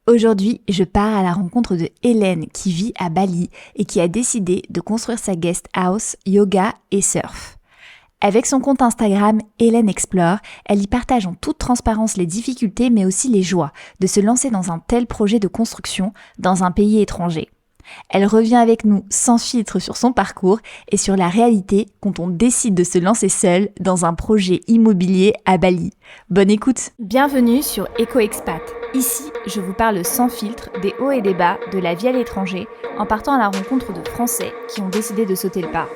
Aujourd'hui, je pars à la rencontre de Hélène qui vit à Bali et qui a décidé de construire sa guest house yoga et surf. Avec son compte Instagram Hélène Explore, elle y partage en toute transparence les difficultés mais aussi les joies de se lancer dans un tel projet de construction dans un pays étranger. Elle revient avec nous sans filtre sur son parcours et sur la réalité quand on décide de se lancer seul dans un projet immobilier à Bali. Bonne écoute. Bienvenue sur EcoExpat. Ici, je vous parle sans filtre des hauts et des bas de la vie à l'étranger en partant à la rencontre de Français qui ont décidé de sauter le pas.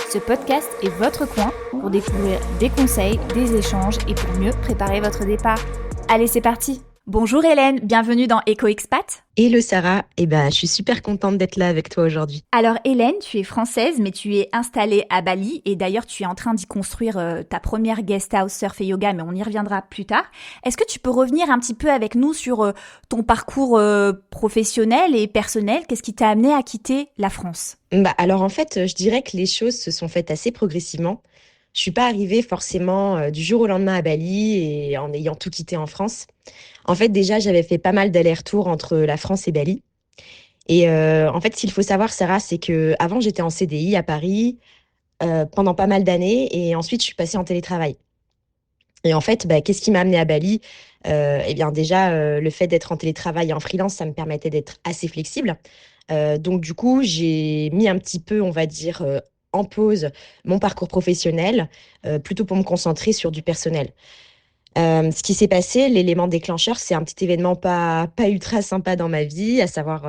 Ce podcast est votre coin pour découvrir des conseils, des échanges et pour mieux préparer votre départ. Allez, c'est parti! Bonjour Hélène, bienvenue dans EcoExpat. Hello Sarah, je suis super contente d'être là avec toi aujourd'hui. Alors Hélène, tu es française mais tu es installée à Bali et d'ailleurs tu es en train d'y construire ta première guest house surf et yoga, mais on y reviendra plus tard. Est-ce que tu peux revenir un petit peu avec nous sur ton parcours professionnel et personnel? Qu'est-ce qui t'a amené à quitter la France? Alors en fait, je dirais que les choses se sont faites assez progressivement. Je suis pas arrivée forcément du jour au lendemain à Bali et en ayant tout quitté en France. En fait, déjà, j'avais fait pas mal d'allers-retours entre la France et Bali. Et en fait, ce qu'il faut savoir, Sarah, c'est que avant j'étais en CDI à Paris pendant pas mal d'années et ensuite je suis passée en télétravail. Et en fait, qu'est-ce qui m'a amenée à Bali? Déjà, le fait d'être en télétravail et en freelance, ça me permettait d'être assez flexible. Donc du coup, j'ai mis un petit peu, on va dire, en pause mon parcours professionnel, plutôt pour me concentrer sur du personnel. Ce qui s'est passé, l'élément déclencheur, c'est un petit événement pas ultra sympa dans ma vie, à savoir,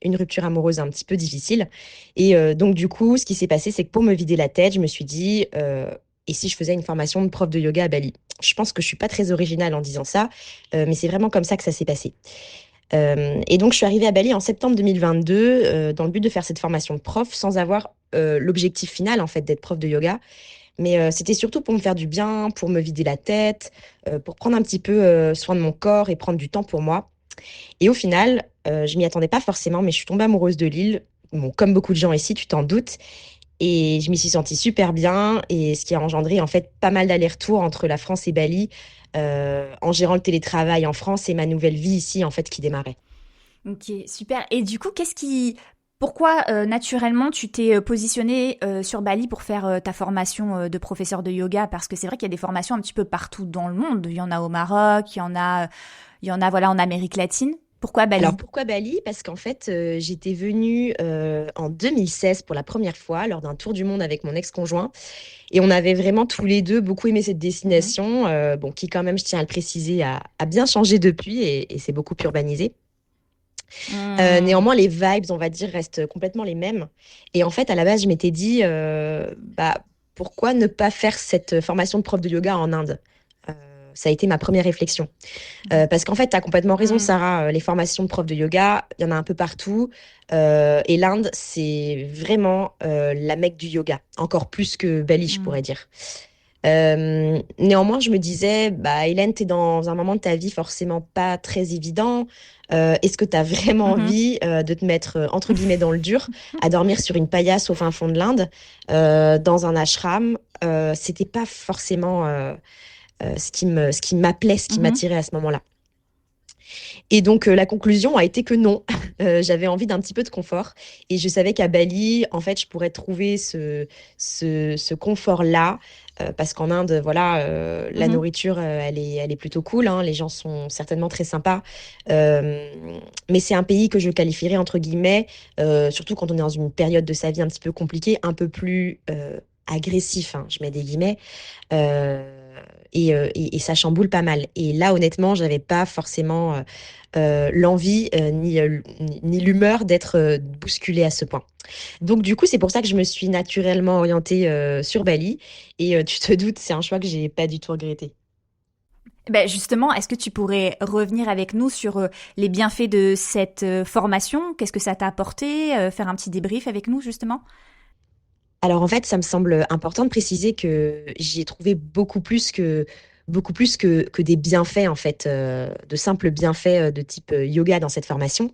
une rupture amoureuse un petit peu difficile. Et donc du coup, ce qui s'est passé, c'est que pour me vider la tête, je me suis dit: «Et si je faisais une formation de prof de yoga à Bali?» Je pense que je suis pas très originale en disant ça, mais c'est vraiment comme ça que ça s'est passé. Et donc je suis arrivée à Bali en septembre 2022, dans le but de faire cette formation de prof sans avoir, l'objectif final, en fait, d'être prof de yoga. Mais c'était surtout pour me faire du bien, pour me vider la tête, pour prendre un petit peu, soin de mon corps et prendre du temps pour moi. Et au final, je m'y attendais pas forcément, mais je suis tombée amoureuse de l'île. Bon, comme beaucoup de gens ici, tu t'en doutes. Et je m'y suis sentie super bien et ce qui a engendré, en fait, pas mal d'allers-retours entre la France et Bali, en gérant le télétravail en France et ma nouvelle vie ici, en fait, qui démarrait. Ok, super. Et du coup, pourquoi naturellement tu t'es positionnée sur Bali pour faire ta formation de professeur de yoga? Parce que c'est vrai qu'il y a des formations un petit peu partout dans le monde. Il y en a au Maroc, il y en a voilà en Amérique latine. Pourquoi Alors Bali? pourquoi Bali? Parce qu'en fait, j'étais venue, en 2016 pour la première fois lors d'un tour du monde avec mon ex-conjoint et on avait vraiment tous les 2 beaucoup aimé cette Mhm. destination, bon qui quand même, je tiens à le préciser, a bien changé depuis et s'est beaucoup urbanisée. Hmm. Néanmoins les vibes, on va dire, restent complètement les mêmes et en fait, à la base, je m'étais dit, pourquoi ne pas faire cette formation de prof de yoga en Inde? Heu, Ça a été ma première réflexion. Parce qu'en fait, tu as complètement raison, Hmm. Sarah. Les formations de profs de yoga, il y en a un peu partout. Et l'Inde, c'est vraiment la mecque du yoga. Encore plus que Bali, je Hmm. pourrais dire. Néanmoins, je me disais, Hélène, tu es dans un moment de ta vie forcément pas très évident. Est-ce que tu as vraiment Mhm. envie de te mettre, entre guillemets, dans le dur, à dormir sur une paillasse au fin fond de l'Inde, dans un ashram? C'était pas forcément ce qui m'appelait, ce qui Mhm. m'attirait à ce moment-là. Et donc, la conclusion a été que non. J'avais envie d'un petit peu de confort et je savais qu'à Bali, en fait, je pourrais trouver ce confort-là, parce qu'en Inde, voilà, la Mhm. nourriture, elle est plutôt cool, hein. Les gens sont certainement très sympas. Hem, mais c'est un pays que je qualifierais entre guillemets, surtout quand on est dans une période de sa vie un petit peu compliquée, un peu plus, «agressif», hein, je mets des guillemets. Heu et ça chamboule pas mal et là, honnêtement, j'avais pas forcément, l'envie, ni l'humeur d'être, bousculée à ce point. Donc du coup, c'est pour ça que je me suis naturellement orientée, sur Bali et tu te doutes, c'est un choix que j'ai pas du tout regretté. Ben justement, est-ce que tu pourrais revenir avec nous sur les bienfaits de cette formation? Qu'est-ce que ça t'a apporté? Faire un petit débrief avec nous, justement? Alors en fait, ça me semble important de préciser que j'y ai trouvé beaucoup plus que beaucoup plus que des bienfaits, en fait, de simples bienfaits de type yoga dans cette formation.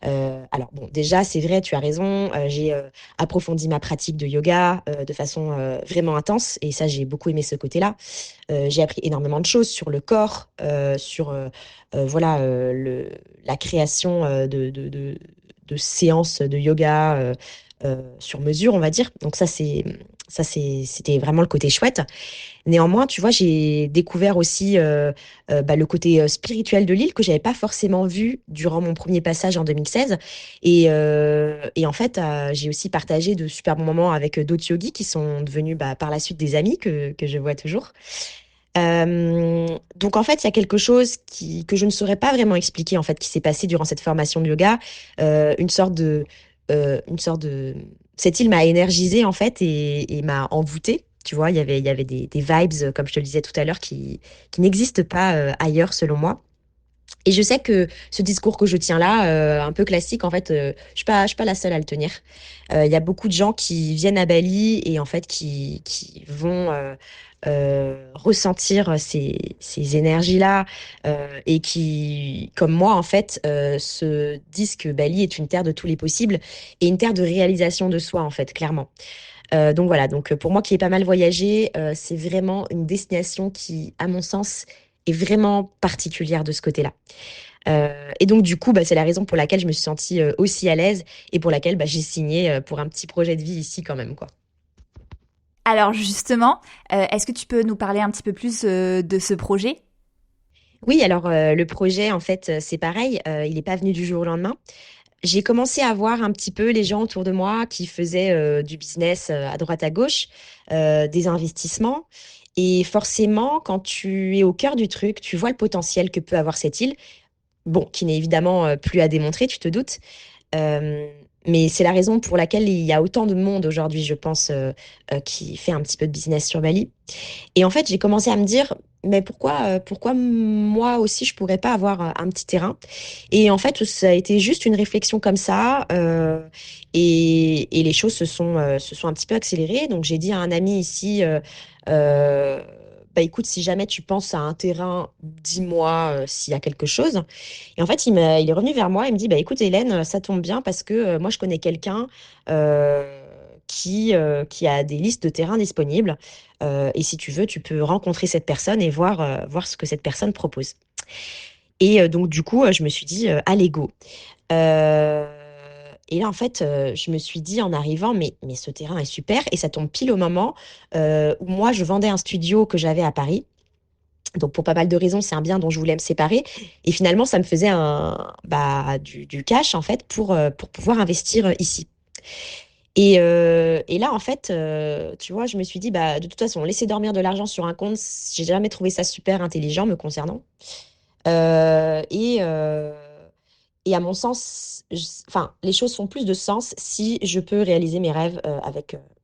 Alors, bon, déjà, c'est vrai, tu as raison, j'ai approfondi ma pratique de yoga de façon vraiment intense, et ça, j'ai beaucoup aimé ce côté-là. J'ai appris énormément de choses sur le corps, sur voilà, la création de séances de yoga sur mesure, on va dire. Donc c'était vraiment le côté chouette. Néanmoins, tu vois, j'ai découvert aussi le côté spirituel de l'île que j'avais pas forcément vu durant mon premier passage en 2016. Et en fait, j'ai aussi partagé de super bons moments avec d'autres yogis qui sont devenus par la suite des amis que je vois toujours. Donc en fait, il y a quelque chose que je ne saurais pas vraiment expliquer en fait qui s'est passé durant cette formation de yoga. Une sorte une sorte de Cette île m'a énergisée en fait et m'a envoûtée. Tu vois, il y avait des vibes, comme je te le disais tout à l'heure, qui n'existent pas ailleurs selon moi. Et je sais que ce discours que je tiens là, un peu classique, en fait, je suis pas la seule à le tenir. Il y a beaucoup de gens qui viennent à Bali et en fait qui vont ressentir ces énergies-là et qui, comme moi, en fait, se disent que Bali est une terre de tous les possibles et une terre de réalisation de soi, en fait, clairement. Donc voilà, donc pour moi qui ai pas mal voyagé, c'est vraiment une destination qui, à mon sens, est vraiment particulière de ce côté-là. Et donc du coup, c'est la raison pour laquelle je me suis sentie aussi à l'aise et pour laquelle j'ai signé pour un petit projet de vie ici quand même, quoi. Alors justement, est-ce que tu peux nous parler un petit peu plus de ce projet? Oui, alors le projet, en fait, c'est pareil, il n'est pas venu du jour au lendemain. J'ai commencé à voir un petit peu les gens autour de moi qui faisaient du business à droite à gauche, des investissements. Et forcément, quand tu es au cœur du truc, tu vois le potentiel que peut avoir cette île. Bon, qui n'est évidemment plus à démontrer, tu te doutes. Euh, mais c'est la raison pour laquelle il y a autant de monde aujourd'hui, je pense, qui fait un petit peu de business sur Bali. Et en fait, j'ai commencé à me dire, mais pourquoi moi aussi, je pourrais pas avoir un petit terrain? Et en fait, ça a été juste une réflexion comme ça, et les choses se sont un petit peu accélérées. Donc, j'ai dit à un ami ici, euh, écoute, si jamais tu penses à un terrain, dis-moi s'il y a quelque chose. Et en fait, il est revenu vers moi et me dit, écoute, Hélène, ça tombe bien parce que moi, je connais quelqu'un qui a des listes de terrains disponibles. Et si tu veux, tu peux rencontrer cette personne et voir ce que cette personne propose. Et donc, du coup, je me suis dit, allez, go. Euh, et là, en fait, je me suis dit en arrivant, mais ce terrain est super. Et ça tombe pile au moment où moi, je vendais un studio que j'avais à Paris. Donc, pour pas mal de raisons, c'est un bien dont je voulais me séparer. Et finalement, ça me faisait du cash, en fait, pour pouvoir investir ici. Et là, en fait, tu vois, je me suis dit, de toute façon, laisser dormir de l'argent sur un compte, j'ai jamais trouvé ça super intelligent me concernant. Euh, et, euh, et à mon sens, enfin, les choses font plus de sens si je peux réaliser mes rêves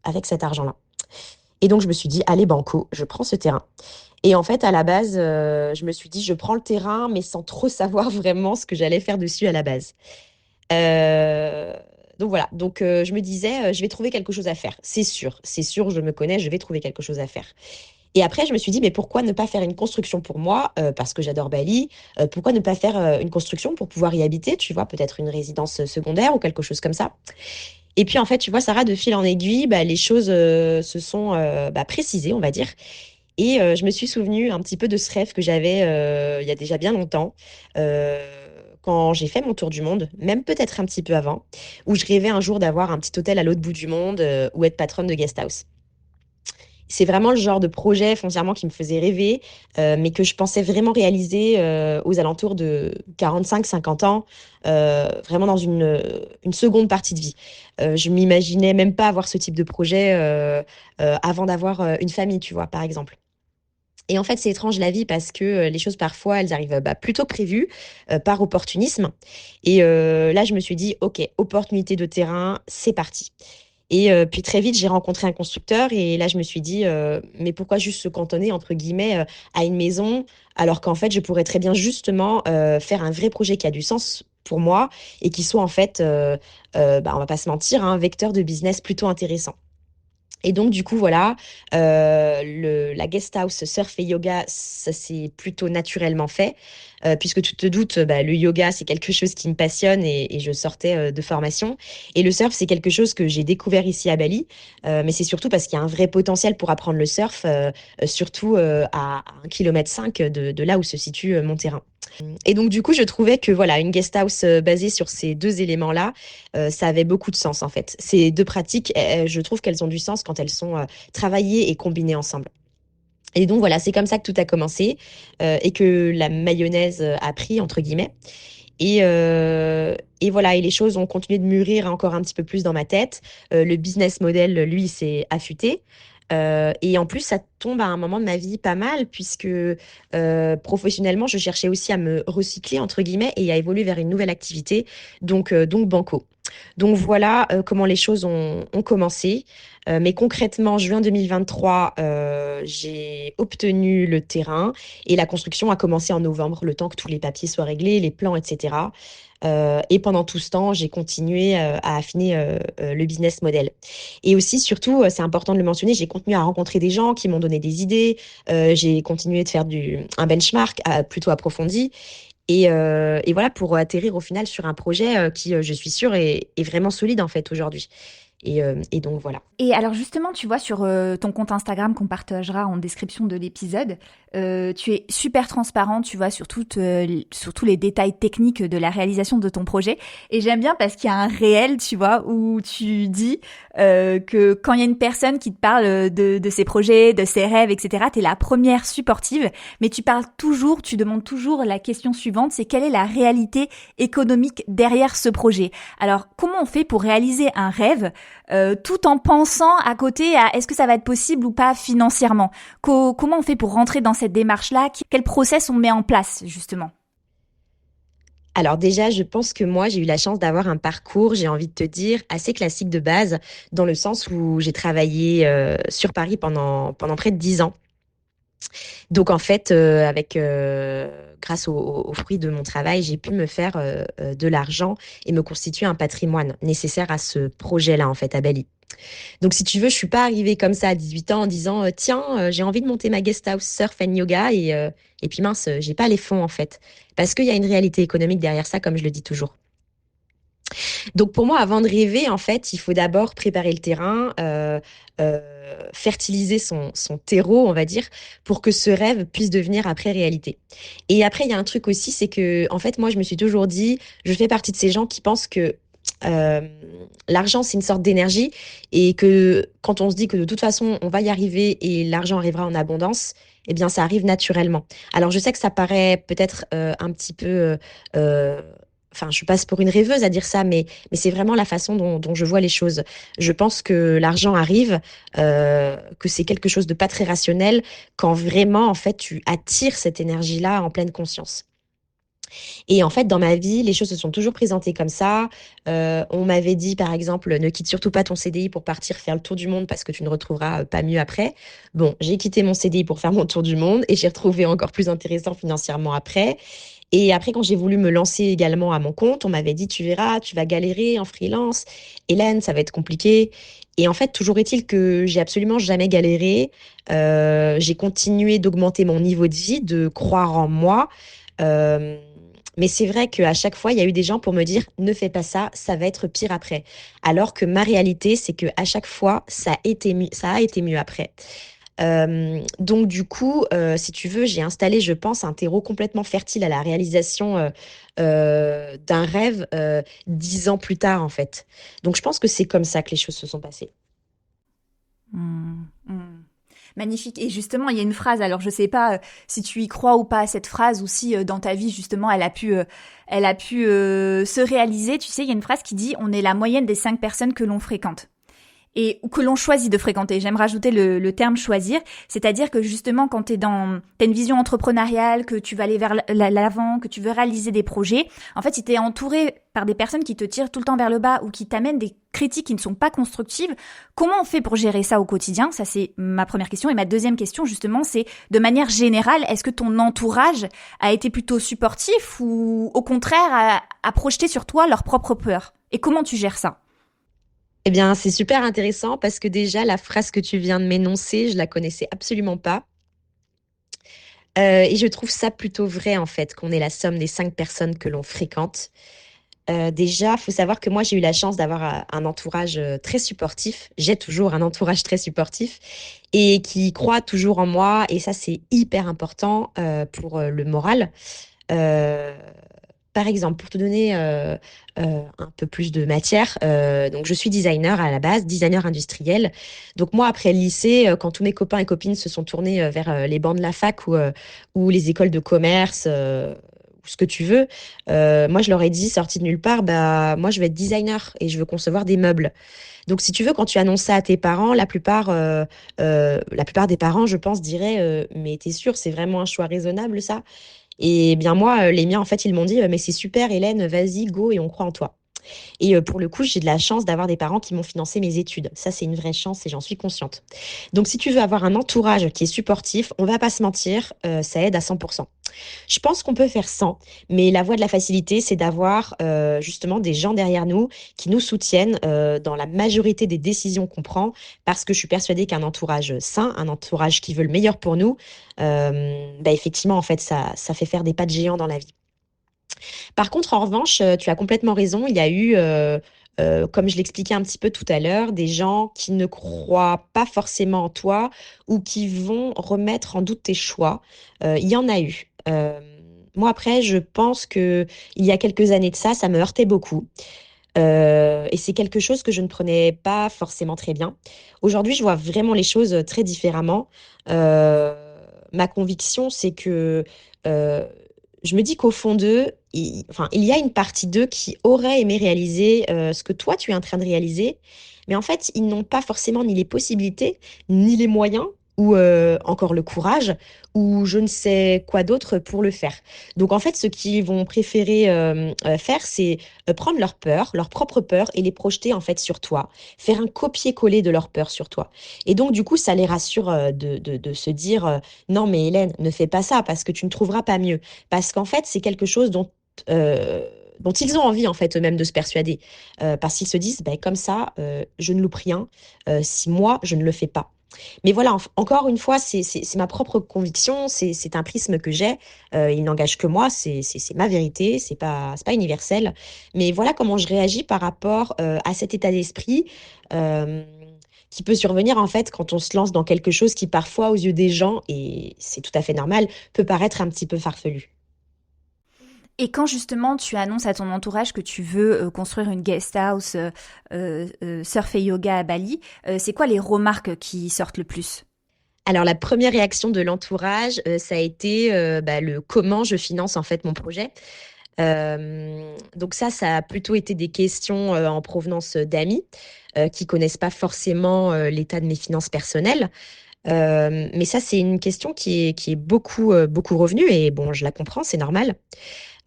avec cet argent-là. Et donc, je me suis dit, allez, banco, je prends ce terrain. Et en fait, à la base, je me suis dit, je prends le terrain, mais sans trop savoir vraiment ce que j'allais faire dessus à la base. Euh, donc voilà, donc je me disais, je vais trouver quelque chose à faire. C'est sûr, je me connais, je vais trouver quelque chose à faire. Et après, je me suis dit, mais pourquoi ne pas faire une construction pour moi, parce que j'adore Bali, pourquoi ne pas faire une construction pour pouvoir y habiter, tu vois, peut-être une résidence secondaire ou quelque chose comme ça. Et puis en fait, tu vois, Sarah, de fil en aiguille, les choses se sont précisées, on va dire. Et je me suis souvenue un petit peu de ce rêve que j'avais il y a déjà bien longtemps, euh, quand j'ai fait mon tour du monde, même peut-être un petit peu avant, où je rêvais un jour d'avoir un petit hôtel à l'autre bout du monde ou être patronne de guest house. C'est vraiment le genre de projet foncièrement qui me faisait rêver, mais que je pensais vraiment réaliser aux alentours de 45-50 ans, vraiment dans une seconde partie de vie. Je m'imaginais même pas avoir ce type de projet avant d'avoir une famille, tu vois, par exemple. Et en fait, c'est étrange la vie parce que les choses parfois, elles arrivent plutôt que prévu, par opportunisme. Et là, je me suis dit, OK, opportunité de terrain, c'est parti. Et puis très vite, j'ai rencontré un constructeur et là, je me suis dit, mais pourquoi juste se cantonner, entre guillemets, à une maison, alors qu'en fait, je pourrais très bien justement faire un vrai projet qui a du sens pour moi et qui soit en fait, on va pas se mentir, un vecteur de business plutôt intéressant. Et donc, du coup, voilà, la guest house surf et yoga, ça s'est plutôt naturellement fait, puisque tu te doutes, bah, le yoga, c'est quelque chose qui me passionne et je sortais de formation. Et le surf, c'est quelque chose que j'ai découvert ici à Bali, mais c'est surtout parce qu'il y a un vrai potentiel pour apprendre le surf, surtout à 1,5 km de là où se situe mon terrain. Et donc, du coup, je trouvais que voilà, une guest house basée sur ces deux éléments-là, ça avait beaucoup de sens en fait. Ces deux pratiques, je trouve qu'elles ont du sens quand elles sont travaillées et combinées ensemble. Et donc voilà, c'est comme ça que tout a commencé et que la mayonnaise a pris, entre guillemets. Et voilà, et les choses ont continué de mûrir encore un petit peu plus dans ma tête. Le business model, lui, s'est affûté. Et en plus, ça tombe à un moment de ma vie pas mal, puisque professionnellement, je cherchais aussi à me recycler, entre guillemets, et à évoluer vers une nouvelle activité, donc banco. Donc voilà comment les choses ont commencé. Mais concrètement, juin 2023, j'ai obtenu le terrain et la construction a commencé en novembre, le temps que tous les papiers soient réglés, les plans, etc. Et pendant tout ce temps, j'ai continué à affiner le business model. Et aussi, surtout, c'est important de le mentionner, j'ai continué à rencontrer des gens qui m'ont donné des idées. J'ai continué de faire un benchmark plutôt approfondi. Et voilà, pour atterrir au final sur un projet qui, je suis sûre, est vraiment solide en fait aujourd'hui. Et donc voilà. Et alors justement, tu vois, sur ton compte Instagram qu'on partagera en description de l'épisode, tu es super transparent, tu vois, sur tous les détails techniques de la réalisation de ton projet. Et j'aime bien parce qu'il y a un réel, tu vois, où tu dis que quand il y a une personne qui te parle de ses projets, de ses rêves, etc., t'es la première supportive, mais tu demandes toujours la question suivante, c'est quelle est la réalité économique derrière ce projet? Alors, comment on fait pour réaliser un rêve tout en pensant à côté à est-ce que ça va être possible ou pas financièrement? Comment on fait pour rentrer dans cette démarche-là? Quel process on met en place, justement? Alors déjà, je pense que moi, j'ai eu la chance d'avoir un parcours, j'ai envie de te dire, assez classique de base, dans le sens où j'ai travaillé sur Paris pendant près de 10 ans. Donc en fait, grâce aux fruits de mon travail, j'ai pu me faire de l'argent et me constituer un patrimoine nécessaire à ce projet-là, en fait, à Bali. Donc si tu veux, je suis pas arrivée comme ça à 18 ans en disant tiens, j'ai envie de monter ma guest house surf and yoga et puis mince, j'ai pas les fonds en fait. Parce qu'il y a une réalité économique derrière ça, comme je le dis toujours. Donc pour moi, avant de rêver, en fait, il faut d'abord préparer le terrain, fertiliser son terreau, on va dire, pour que ce rêve puisse devenir après réalité. Et après, il y a un truc aussi, c'est que, en fait, moi, je me suis toujours dit, je fais partie de ces gens qui pensent que euh, l'argent, c'est une sorte d'énergie et que quand on se dit que de toute façon, on va y arriver et l'argent arrivera en abondance, eh bien, ça arrive naturellement. Alors, je sais que ça paraît peut-être un petit peu enfin, je passe pour une rêveuse à dire ça, mais c'est vraiment la façon dont je vois les choses. Je pense que l'argent arrive, que c'est quelque chose de pas très rationnel quand vraiment, en fait, tu attires cette énergie-là en pleine conscience. Et en fait, dans ma vie, les choses se sont toujours présentées comme ça. On m'avait dit, par exemple, ne quitte surtout pas ton CDI pour partir faire le tour du monde parce que tu ne retrouveras pas mieux après. Bon, j'ai quitté mon CDI pour faire mon tour du monde et j'ai retrouvé encore plus intéressant financièrement après. Et après, quand j'ai voulu me lancer également à mon compte, on m'avait dit, tu verras, tu vas galérer en freelance. Hélène, ça va être compliqué. Et en fait, toujours est-il que j'ai absolument jamais galéré. J'ai continué d'augmenter mon niveau de vie, de croire en moi. Euh, mais c'est vrai qu'à chaque fois, il y a eu des gens pour me dire, ne fais pas ça, ça va être pire après. Alors que ma réalité, c'est que à chaque fois, ça a été mieux après. Donc du coup, si tu veux, j'ai installé, je pense, un terreau complètement fertile à la réalisation d'un rêve 10 ans plus tard, en fait. Donc je pense que c'est comme ça que les choses se sont passées. Hmm, hmm. Magnifique. Et justement, il y a une phrase, alors je sais pas si tu y crois ou pas à cette phrase, ou si dans ta vie, justement, elle a pu se réaliser. Tu sais, il y a une phrase qui dit, on est la moyenne des 5 personnes que l'on fréquente. Et ou que l'on choisit de fréquenter. J'aime rajouter le terme choisir, c'est-à-dire que justement quand t'as une vision entrepreneuriale, que tu vas aller vers l'avant, que tu veux réaliser des projets, en fait si t'es entouré par des personnes qui te tirent tout le temps vers le bas ou qui t'amènent des critiques qui ne sont pas constructives, comment on fait pour gérer ça au quotidien? Ça c'est ma première question. Et ma deuxième question justement c'est de manière générale, est-ce que ton entourage a été plutôt supportif ou au contraire a projeté sur toi leur propre peur? Et comment tu gères ça? Eh bien, c'est super intéressant parce que déjà, la phrase que tu viens de m'énoncer, je la connaissais absolument pas. Et je trouve ça plutôt vrai, en fait, qu'on est la somme des 5 personnes que l'on fréquente. Déjà, faut savoir que moi, j'ai eu la chance d'avoir un entourage très supportif. J'ai toujours un entourage très supportif et qui croit toujours en moi. Et ça, c'est hyper important pour le moral. Euh, Par exemple, pour te donner un peu plus de matière, donc je suis designer à la base, designer industriel. Donc moi, après le lycée, quand tous mes copains et copines se sont tournés vers les bancs de la fac ou les écoles de commerce, ou ce que tu veux, moi je leur ai dit, sorti de nulle part, bah moi je vais être designer et je veux concevoir des meubles. Donc si tu veux, quand tu annonces ça à tes parents, la plupart des parents, je pense, diraient, mais t'es sûr, c'est vraiment un choix raisonnable ça? Et bien moi, les miens, en fait, ils m'ont dit, mais c'est super, Hélène, vas-y, go, et on croit en toi. Et pour le coup, j'ai de la chance d'avoir des parents qui m'ont financé mes études. Ça, c'est une vraie chance et j'en suis consciente. Donc, si tu veux avoir un entourage qui est supportif, on va pas se mentir, ça aide à 100%. Je pense qu'on peut faire sans, mais la voie de la facilité, c'est d'avoir justement des gens derrière nous qui nous soutiennent dans la majorité des décisions qu'on prend, parce que je suis persuadée qu'un entourage sain, un entourage qui veut le meilleur pour nous, bah effectivement, en fait, ça fait faire des pas de géant dans la vie. Par contre, en revanche, tu as complètement raison, il y a eu, comme je l'expliquais un petit peu tout à l'heure, des gens qui ne croient pas forcément en toi ou qui vont remettre en doute tes choix. Il y en a eu. Moi, après, je pense que il y a quelques années de ça, ça me heurtait beaucoup. Et c'est quelque chose que je ne prenais pas forcément très bien. Aujourd'hui, je vois vraiment les choses très différemment. Euh, Ma conviction, c'est que euh, je me dis qu'au fond d'eux, enfin, il y a une partie d'eux qui aurait aimé réaliser ce que toi, tu es en train de réaliser. Mais en fait, ils n'ont pas forcément ni les possibilités, ni les moyens, ou encore le courage, ou je ne sais quoi d'autre pour le faire. Donc en fait, ce qu'ils vont préférer faire, c'est prendre leurs peurs, leurs propres peurs, et les projeter en fait sur toi, faire un copier-coller de leurs peurs sur toi. Et donc du coup, ça les rassure de se dire non mais Hélène, ne fais pas ça parce que tu ne trouveras pas mieux. Parce qu'en fait, c'est quelque chose euh, dont ils ont envie en fait eux-mêmes de se persuader. Parce qu'ils se disent, ben, comme ça, je ne loupe rien si moi, je ne le fais pas. Mais voilà, encore une fois, c'est ma propre conviction, c'est un prisme que j'ai. Il n'engage que moi, c'est ma vérité, c'est pas universel. Mais voilà comment je réagis par rapport à cet état d'esprit euh, qui peut survenir en fait quand on se lance dans quelque chose qui parfois, aux yeux des gens, et c'est tout à fait normal, peut paraître un petit peu farfelu. Et quand justement tu annonces à ton entourage que tu veux construire une guest house surf et yoga à Bali, c'est quoi les remarques qui sortent le plus? Alors la première réaction de l'entourage, ça a été bah, le comment je finance en fait mon projet. Donc ça a plutôt été des questions en provenance d'amis qui connaissent pas forcément l'état de mes finances personnelles. Mais ça, c'est une question qui est beaucoup, beaucoup revenue et bon, je la comprends, c'est normal.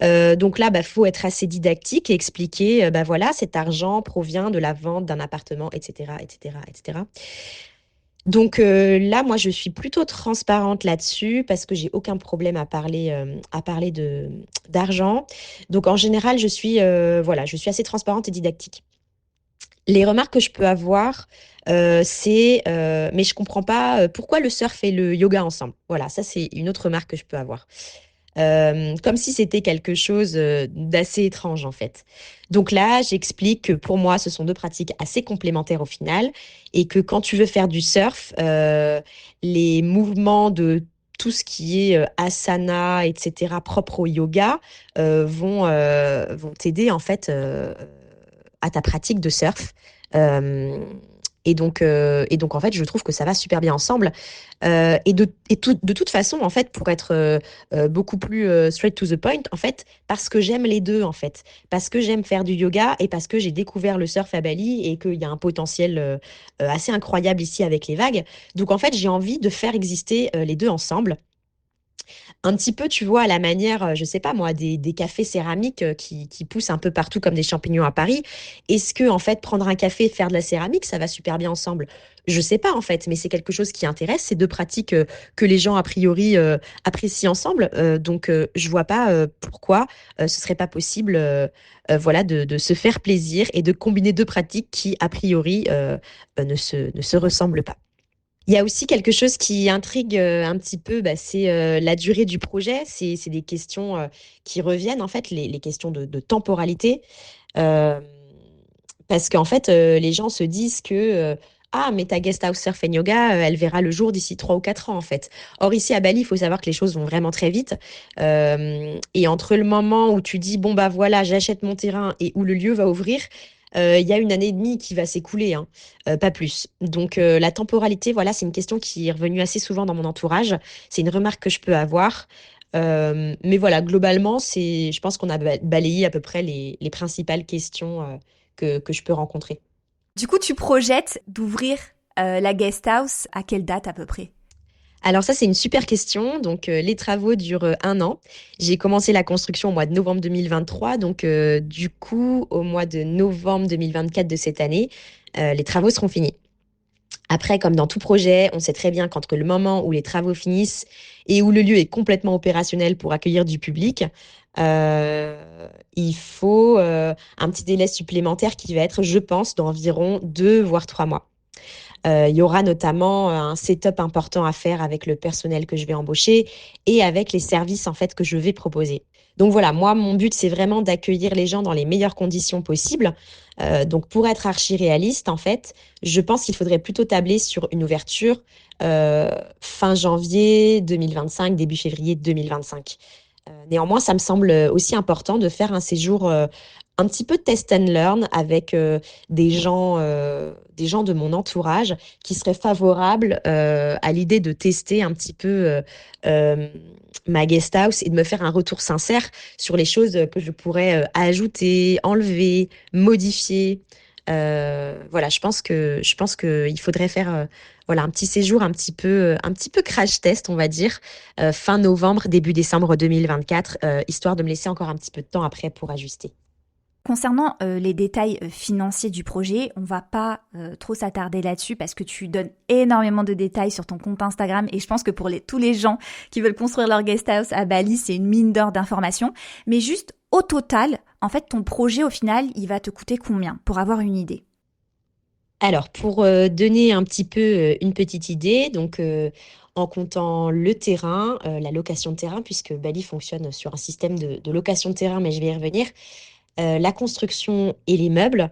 Donc là, bah, faut être assez didactique et expliquer, bah voilà, cet argent provient de la vente d'un appartement, etc., etc., etc. Donc là, moi, je suis plutôt transparente là-dessus parce que j'ai aucun problème à parler d'argent. Donc en général, voilà, je suis assez transparente et didactique. Les remarques que je peux avoir, mais je comprends pas pourquoi le surf et le yoga ensemble. Voilà, ça c'est une autre remarque que je peux avoir. Comme si c'était quelque chose d'assez étrange en fait. Donc là, j'explique que pour moi, ce sont deux pratiques assez complémentaires au final et que quand tu veux faire du surf, les mouvements de tout ce qui est asana, etc., propre au yoga, vont t'aider en fait à ta pratique de surf. Euh, et donc, en fait, je trouve que ça va super bien ensemble. De toute façon, en fait, pour être beaucoup plus straight to the point, en fait, parce que j'aime les deux, en fait. Parce que j'aime faire du yoga et parce que j'ai découvert le surf à Bali et qu'il y a un potentiel assez incroyable ici avec les vagues. Donc, en fait, j'ai envie de faire exister les deux ensemble. Un petit peu, tu vois, à la manière, je sais pas moi, des cafés céramiques qui poussent un peu partout comme des champignons à Paris. Est-ce que, en fait, prendre un café et faire de la céramique, ça va super bien ensemble? Je sais pas, en fait, mais c'est quelque chose qui intéresse. C'est deux pratiques que les gens, a priori, apprécient ensemble. Donc, je vois pas pourquoi ce serait pas possible voilà, de se faire plaisir et de combiner deux pratiques qui, a priori, ne se ressemblent pas. Il y a aussi quelque chose qui intrigue un petit peu, bah, c'est la durée du projet. C'est des questions qui reviennent, en fait, les questions de temporalité. Euh, Parce qu'en fait, les gens se disent que ah, mais ta guest house surf and yoga, elle verra le jour d'ici 3 ou 4 ans, en fait. Or, ici à Bali, il faut savoir que les choses vont vraiment très vite. Et entre le moment où tu dis, bon, bah voilà, j'achète mon terrain et où le lieu va ouvrir, il y a une année et demie qui va s'écouler, hein, pas plus. Donc, la temporalité, voilà, c'est une question qui est revenue assez souvent dans mon entourage. C'est une remarque que je peux avoir. Mais voilà, globalement, je pense qu'on a balayé à peu près les principales questions que je peux rencontrer. Du coup, tu projettes d'ouvrir la guest house à quelle date à peu près? Alors ça, c'est une super question. Donc, les travaux durent 1 an. J'ai commencé la construction au mois de novembre 2023. Donc, du coup, au mois de novembre 2024 de cette année, les travaux seront finis. Après, comme dans tout projet, on sait très bien qu'entre le moment où les travaux finissent et où le lieu est complètement opérationnel pour accueillir du public, il faut un petit délai supplémentaire qui va être, je pense, d'environ 2 voire 3 mois. Il y aura notamment un setup important à faire avec le personnel que je vais embaucher et avec les services en fait que je vais proposer. Donc voilà, moi, mon but, c'est vraiment d'accueillir les gens dans les meilleures conditions possibles. Donc pour être archi réaliste, en fait, je pense qu'il faudrait plutôt tabler sur une ouverture fin janvier 2025, début février 2025. Néanmoins, ça me semble aussi important de faire un séjour un petit peu test and learn avec des gens de mon entourage qui seraient favorables à l'idée de tester un petit peu euh, ma guest house et de me faire un retour sincère sur les choses que je pourrais ajouter, enlever, modifier. Voilà, je pense que il faudrait faire voilà un petit séjour un petit peu crash test, on va dire, fin novembre, début décembre 2024, histoire de me laisser encore un petit peu de temps après pour ajuster. Concernant les détails financiers du projet, on va pas trop s'attarder là-dessus parce que tu donnes énormément de détails sur ton compte Instagram et je pense que pour tous les gens qui veulent construire leur guest house à Bali, c'est une mine d'or d'informations. Mais juste au total, en fait, ton projet au final, il va te coûter combien pour avoir une idée? Alors, pour donner un petit peu une petite idée, donc en comptant le terrain, la location de terrain, puisque Bali fonctionne sur un système de location de terrain, mais je vais y revenir, la construction et les meubles,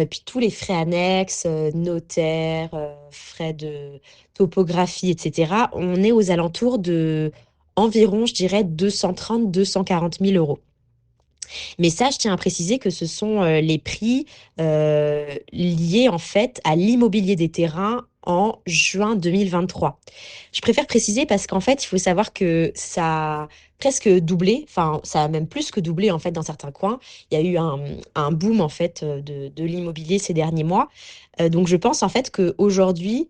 puis tous les frais annexes, notaires, frais de topographie, etc., on est aux alentours de environ, je dirais, 230 000 – 240 000 euros. Mais ça, je tiens à préciser que ce sont les prix liés en fait à l'immobilier des terrains en juin 2023. Je préfère préciser parce qu'en fait, il faut savoir que ça a presque doublé, enfin, ça a même plus que doublé en fait dans certains coins. Il y a eu un boom en fait de l'immobilier ces derniers mois. Donc, je pense en fait qu'aujourd'hui,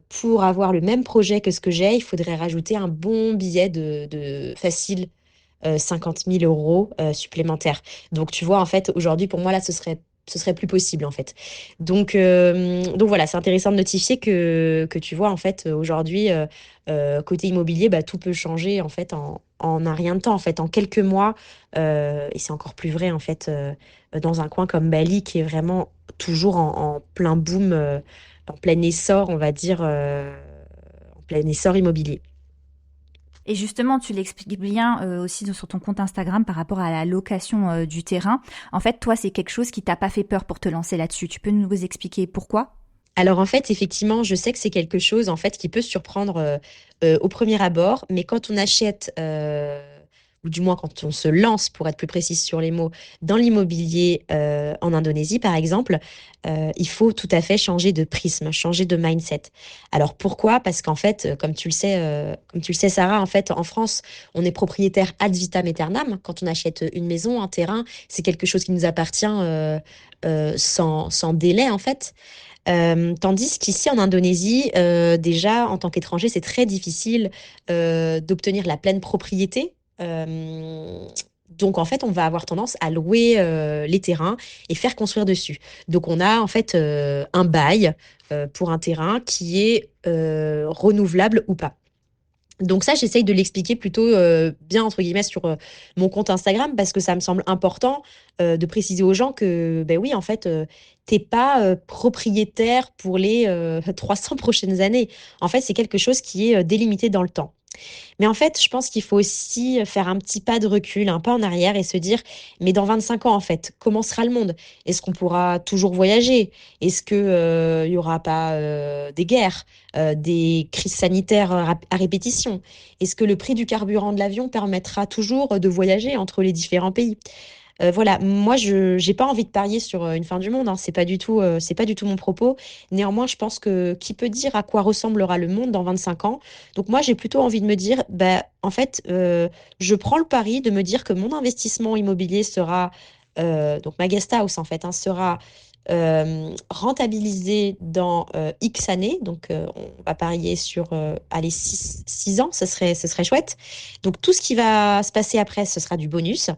pour avoir le même projet que ce que j'ai, il faudrait rajouter un bon billet de facile 50 000 euros supplémentaires. Donc, tu vois, en fait, aujourd'hui, pour moi, là, ce serait plus possible, en fait. Donc voilà, c'est intéressant de notifier que tu vois, en fait, aujourd'hui, côté immobilier, bah, tout peut changer, en fait, en un rien de temps, en fait, en quelques mois. Et c'est encore plus vrai, en fait, dans un coin comme Bali, qui est vraiment toujours en plein boom, en plein essor, on va dire, en plein essor immobilier. Et justement, tu l'expliques bien aussi sur ton compte Instagram par rapport à la location du terrain. En fait, toi, c'est quelque chose qui t'a pas fait peur pour te lancer là-dessus. Tu peux nous expliquer pourquoi? Alors en fait, effectivement, je sais que c'est quelque chose en fait qui peut surprendre au premier abord, mais quand on achète, ou du moins quand on se lance, pour être plus précise sur les mots, dans l'immobilier en Indonésie, par exemple, il faut tout à fait changer de prisme, changer de mindset. Alors pourquoi? Parce qu'en fait, comme tu le sais, Sarah, en fait, en France, on est propriétaire ad vitam aeternam. Quand on achète une maison, un terrain, c'est quelque chose qui nous appartient sans délai, en fait. Tandis qu'ici en Indonésie, déjà en tant qu'étranger, c'est très difficile d'obtenir la pleine propriété. Donc en fait, on va avoir tendance à louer les terrains et faire construire dessus. Donc on a en fait un bail pour un terrain qui est renouvelable ou pas. Donc ça, j'essaye de l'expliquer plutôt bien, entre guillemets, sur mon compte Instagram parce que ça me semble important de préciser aux gens que, ben oui, en fait, t'es pas propriétaire pour les 300 prochaines années. En fait, c'est quelque chose qui est délimité dans le temps. Mais en fait, je pense qu'il faut aussi faire un petit pas de recul, un pas en arrière et se dire, mais dans 25 ans, en fait, comment sera le monde? Est-ce qu'on pourra toujours voyager? Est-ce que, il y aura pas des guerres, des crises sanitaires à répétition? Est-ce que le prix du carburant de l'avion permettra toujours de voyager entre les différents pays? Voilà, moi je j'ai pas envie de parier sur, une fin du monde, hein, c'est pas du tout mon propos. Néanmoins, je pense que qui peut dire à quoi ressemblera le monde dans 25 ans? Donc moi, j'ai plutôt envie de me dire, bah, en fait, je prends le pari de me dire que mon investissement immobilier sera, donc ma guest house en fait, hein, sera, rentabilisé dans, X années. Donc, on va parier sur, allez 6 ans, ce serait chouette. Donc tout ce qui va se passer après, ce sera du bonus.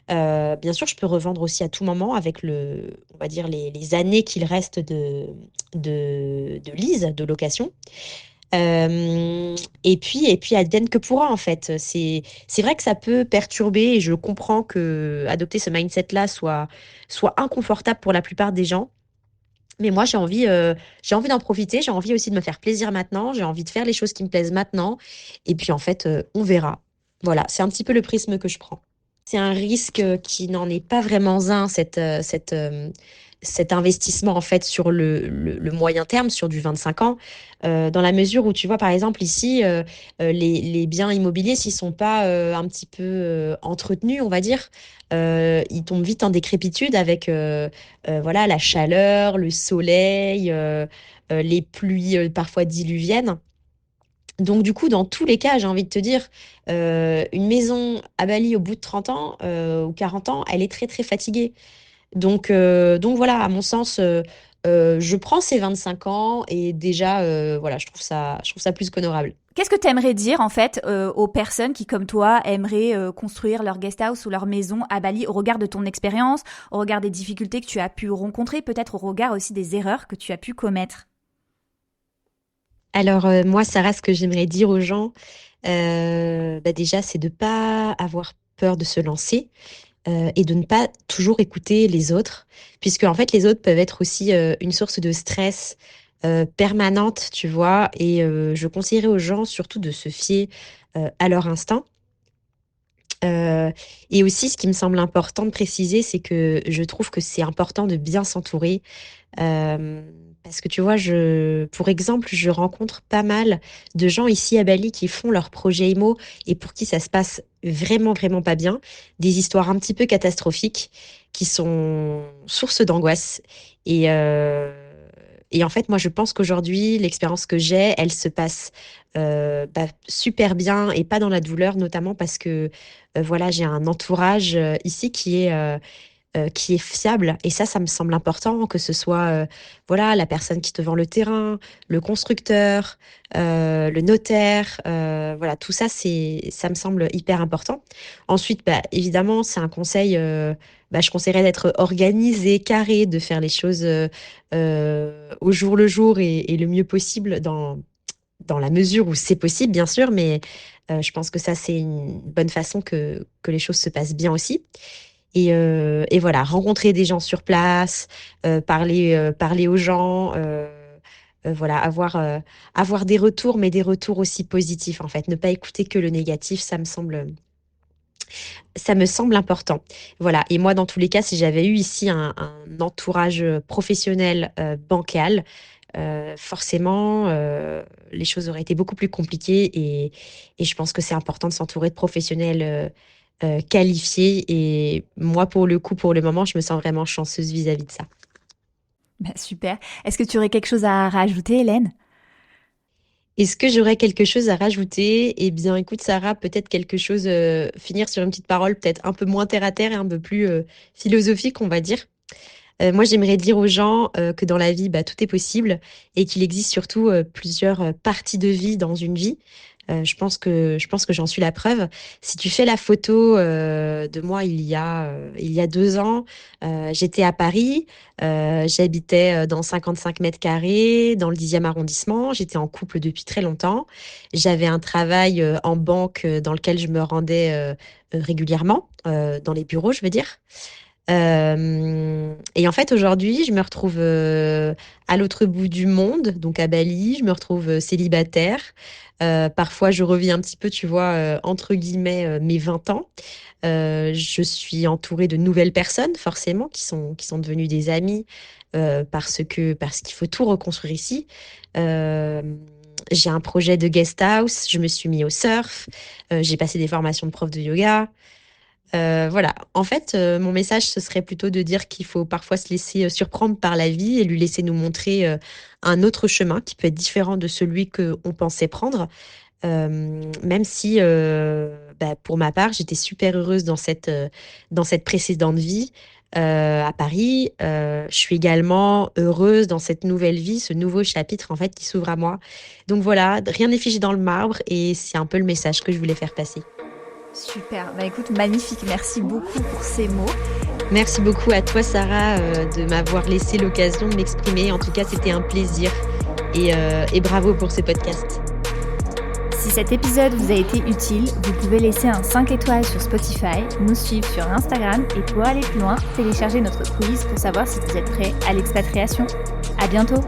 Bien sûr, je peux revendre aussi à tout moment avec on va dire les années qu'il reste de lease, de location. Et puis advienne que pourra en fait. C'est vrai que ça peut perturber et je comprends que adopter ce mindset-là soit inconfortable pour la plupart des gens. Mais moi, j'ai envie d'en profiter. J'ai envie aussi de me faire plaisir maintenant. J'ai envie de faire les choses qui me plaisent maintenant. Et puis en fait, on verra. Voilà, c'est un petit peu le prisme que je prends. C'est un risque qui n'en est pas vraiment un, cet investissement en fait sur le moyen terme, sur du 25 ans, dans la mesure où tu vois par exemple ici, les biens immobiliers, s'ils sont pas un petit peu entretenus, on va dire, ils tombent vite en décrépitude avec voilà, la chaleur, le soleil, les pluies parfois diluviennes. Donc du coup, dans tous les cas, j'ai envie de te dire, une maison à Bali au bout de 30 ans ou 40 ans, elle est très très fatiguée. Donc voilà, à mon sens, je prends ces 25 ans et déjà, voilà, je trouve ça plus qu'honorable. Qu'est-ce que tu aimerais dire en fait aux personnes qui, comme toi, aimeraient construire leur guest house ou leur maison à Bali au regard de ton expérience, au regard des difficultés que tu as pu rencontrer, peut-être au regard aussi des erreurs que tu as pu commettre? Alors moi, Sarah, ce que j'aimerais dire aux gens, bah déjà, c'est de pas avoir peur de se lancer et de ne pas toujours écouter les autres, puisque en fait, les autres peuvent être aussi une source de stress permanente, tu vois. Et je conseillerais aux gens surtout de se fier à leur instinct. Euh, et aussi, ce qui me semble important de préciser, c'est que je trouve que c'est important de bien s'entourer. Euh, Parce que tu vois, pour exemple, je rencontre pas mal de gens ici à Bali qui font leur projet IMO et pour qui ça se passe vraiment, vraiment pas bien. Des histoires un petit peu catastrophiques qui sont source d'angoisse. Et, euh, et en fait, moi, je pense qu'aujourd'hui, l'expérience que j'ai, elle se passe bah, super bien et pas dans la douleur, notamment parce que voilà, j'ai un entourage ici qui est fiable. Et ça me semble important, que ce soit voilà, la personne qui te vend le terrain, le constructeur, le notaire. Voilà, tout ça, ça me semble hyper important. Ensuite, bah, évidemment, c'est un conseil. Bah, je conseillerais d'être organisé, carré, de faire les choses au jour le jour et le mieux possible dans la mesure où c'est possible, bien sûr, mais je pense que ça, c'est une bonne façon que les choses se passent bien aussi. Et voilà, rencontrer des gens sur place, parler aux gens, voilà, avoir des retours, mais des retours aussi positifs, en fait. Ne pas écouter que le négatif, ça me semble important. Voilà. Et moi, dans tous les cas, si j'avais eu ici un entourage professionnel bancal, forcément, les choses auraient été beaucoup plus compliquées et je pense que c'est important de s'entourer de professionnels qualifiés. Et moi, pour le coup, pour le moment, je me sens vraiment chanceuse vis-à-vis de ça. Bah, super. Est-ce que tu aurais quelque chose à rajouter, Hélène? Est-ce que j'aurais quelque chose à rajouter? Eh bien, écoute, Sarah, peut-être quelque chose, finir sur une petite parole peut-être un peu moins terre à terre et un peu plus philosophique, on va dire. Moi, j'aimerais dire aux gens, que dans la vie, tout est possible et qu'il existe surtout, plusieurs, parties de vie dans une vie. Je pense que j'en suis la preuve. Si tu fais la photo, de moi il y a 2 ans, j'étais à Paris, j'habitais, dans 55 carrés dans le 10e arrondissement. J'étais en couple depuis très longtemps. J'avais un travail, en banque, dans lequel je me rendais, régulièrement, dans les bureaux, je veux dire. Et en fait, aujourd'hui, je me retrouve à l'autre bout du monde, donc à Bali. Je me retrouve célibataire. Parfois, je revis un petit peu, tu vois, entre guillemets, mes 20 ans. Je suis entourée de nouvelles personnes, forcément, qui sont devenues des amis parce qu'il faut tout reconstruire ici. Euh, j'ai un projet de guest house. Je me suis mis au surf. J'ai passé des formations de prof de yoga. Voilà. En fait, mon message, ce serait plutôt de dire qu'il faut parfois se laisser surprendre par la vie et lui laisser nous montrer un autre chemin qui peut être différent de celui qu'on pensait prendre. Même si, pour ma part, j'étais super heureuse dans cette précédente vie à Paris. Je suis également heureuse dans cette nouvelle vie, ce nouveau chapitre en fait qui s'ouvre à moi. Donc voilà, rien n'est figé dans le marbre et c'est un peu le message que je voulais faire passer. Super, bah écoute, magnifique, merci beaucoup pour ces mots. Merci beaucoup à toi, Sarah, de m'avoir laissé l'occasion de m'exprimer. En tout cas, c'était un plaisir. Et bravo pour ce podcast. Si cet épisode vous a été utile, vous pouvez laisser un 5 étoiles sur Spotify, nous suivre sur Instagram et pour aller plus loin, télécharger notre quiz pour savoir si vous êtes prêt à l'expatriation. À bientôt!